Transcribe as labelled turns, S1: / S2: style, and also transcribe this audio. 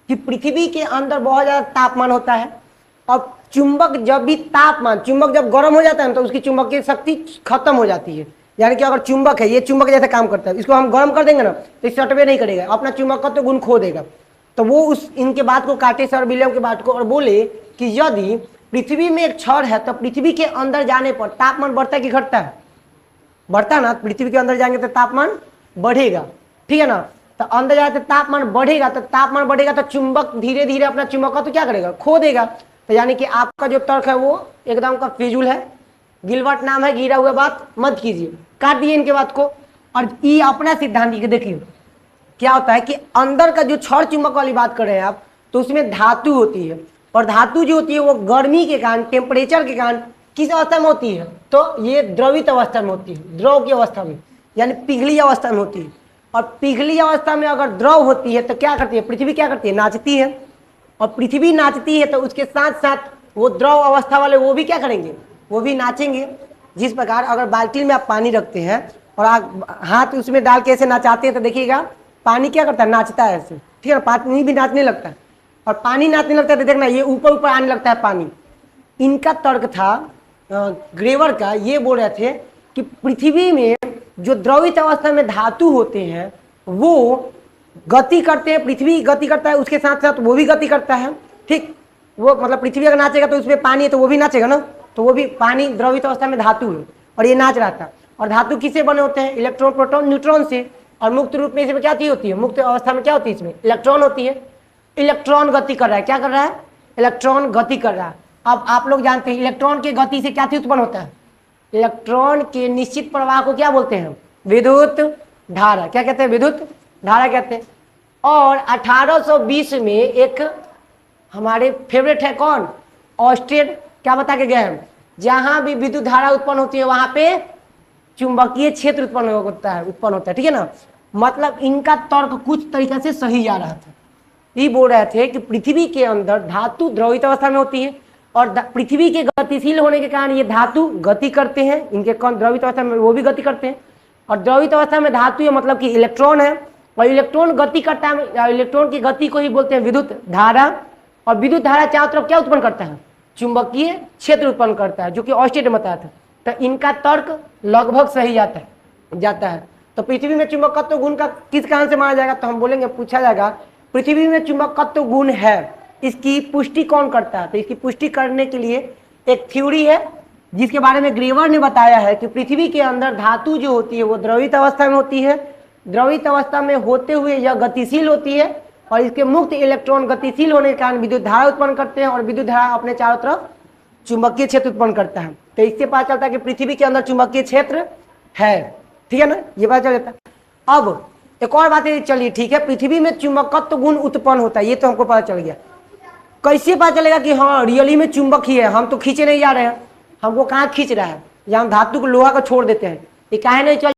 S1: कि पृथ्वी के अंदर बहुत ज्यादा तापमान होता है और चुंबक जब भी चुंबक जब गर्म हो जाता है तो उसकी चुंबकीय शक्ति खत्म हो जाती है। यानी कि अगर चुंबक है, ये चुंबक जैसे काम करता है, इसको हम गर्म कर देंगे ना तो इस सटवे नहीं करेगा, अपना चुंबकत्व गुण खो देगा। तो वो उस इनके बात को काटे, सर विलियम के बात को, और बोले कि यदि पृथ्वी में एक क्षण है तो पृथ्वी के अंदर जाने पर तापमान बढ़ता है कि घटता है? बढ़ता ना। पृथ्वी के अंदर जाएंगे तो तापमान बढ़ेगा, ठीक है ना। तो अंदर जाए तो तापमान बढ़ेगा, तो चुंबक धीरे धीरे अपना चुंबकत्व तो क्या करेगा, खो देगा। तो यानी कि आपका जो तर्क है वो एकदम का फिजूल है। गिलबर्ट नाम है, गिरा हुआ बात मत कीजिए, काट दिए इनके बात को। और ये अपना सिद्धांत देखिए क्या होता है कि अंदर का जो क्षण चुंबक वाली बात कर रहे हैं आप, तो उसमें धातु होती है, और धातु जो होती है वो गर्मी के कारण, टेम्परेचर के कारण किस अवस्था में होती है, तो ये द्रवित अवस्था में होती है, द्रव की अवस्था में, यानी पिघली अवस्था में होती है। और पिघली अवस्था में अगर द्रव होती है तो क्या करती है, पृथ्वी क्या करती है, नाचती है। और पृथ्वी नाचती है तो उसके साथ साथ वो द्रव अवस्था वाले वो भी क्या करेंगे, वो भी नाचेंगे। जिस प्रकार अगर बाल्टी में आप पानी रखते हैं और आप हाथ उसमें डाल के ऐसे नचाते हैं तो देखिएगा पानी क्या करता है, नाचता है ऐसे, ठीक है ना। पानी भी नाचने लगता है, और पानी नाचने लगता है तो देखना ये ऊपर ऊपर आने लगता है पानी। इनका तर्क था ग्रेवर का, ये बोल रहे थे कि पृथ्वी में जो द्रवित अवस्था में धातु होते हैं वो गति करते हैं, पृथ्वी गति करता है, उसके साथ साथ वो भी गति करता है, ठीक। वो मतलब पृथ्वी अगर नाचेगा तो उसमें पानी है तो वो भी नाचेगा ना, तो वो भी पानी द्रवित अवस्था में धातु है और ये नाच रहा था। और धातु किससे बने होते हैं, इलेक्ट्रॉन, प्रोटॉन, न्यूट्रॉन से। और मुक्त रूप में इसमें क्या चीज होती है, मुक्त अवस्था में क्या होती है, इसमें इलेक्ट्रॉन होती है। इलेक्ट्रॉन गति कर रहा है, क्या कर रहा है, इलेक्ट्रॉन गति कर रहा है। अब आप लोग जानते हैं इलेक्ट्रॉन की गति से क्या चीज उत्पन्न होता है, इलेक्ट्रॉन के निश्चित प्रवाह को क्या बोलते हैं, विद्युत धारा। क्या कहते हैं, विद्युत धारा कहते हैं। और 1820 में एक हमारे फेवरेट है कौन, ऑस्टेड, क्या बता के गए हैं, जहां भी विद्युत धारा उत्पन्न होती है वहां पे चुंबकीय क्षेत्र उत्पन्न होता है, ठीक है ना। मतलब इनका तर्क कुछ तरीके से सही जा रहा था। ये बोल रहे थे कि पृथ्वी के अंदर धातु द्रवित अवस्था में होती है और पृथ्वी के गतिशील होने के कारण ये धातु गति करते हैं, इनके कौन द्रवित अवस्था में वो भी गति करते हैं। और द्रवित अवस्था में धातु है मतलब कि इलेक्ट्रॉन है, और इलेक्ट्रॉन गति करता है, इलेक्ट्रॉन की गति को ही बोलते हैं विद्युत धारा। और विद्युत धारा चारों तरफ क्या उत्पन्न करता है, चुंबकीय क्षेत्र उत्पन्न करता है, जो कि ऑस्टेड ने बताया था। तो इनका तर्क लगभग सही जाता है। तो पृथ्वी में चुंबकत्व गुण का किस कारण से माना जाएगा, तो हम बोलेंगे, पूछा जाएगा पृथ्वी में चुंबकत्व गुण है, इसकी पुष्टि कौन करता है। तो इसकी पुष्टि करने के लिए एक थ्योरी है जिसके बारे में ग्रेवर ने बताया है कि पृथ्वी के अंदर धातु जो होती है वो द्रवित अवस्था में होती है, द्रवित अवस्था में होते हुए यह गतिशील होती है, और इसके मुक्त इलेक्ट्रॉन गतिशील होने के कारण विद्युत धारा उत्पन्न करते हैं, और विद्युत धारा अपने चारों तरफ चुंबकीय क्षेत्र उत्पन्न करता है। तो इससे पता चलता है कि पृथ्वी के अंदर चुंबकीय क्षेत्र है, ठीक है ना, ये पता चल जाता है। अब एक और बात है, चलिए ठीक है, पृथ्वी में चुंबकत्व गुण उत्पन्न होता है, ये तो हमको पता चल गया। कैसे पता चलेगा कि हाँ रियली में चुंबक ही है, हम तो खींचे नहीं जा रहे हैं, हमको कहाँ खींच रहा है, या हम धातु को लोहा को छोड़ देते हैं, ये काहे नहीं चल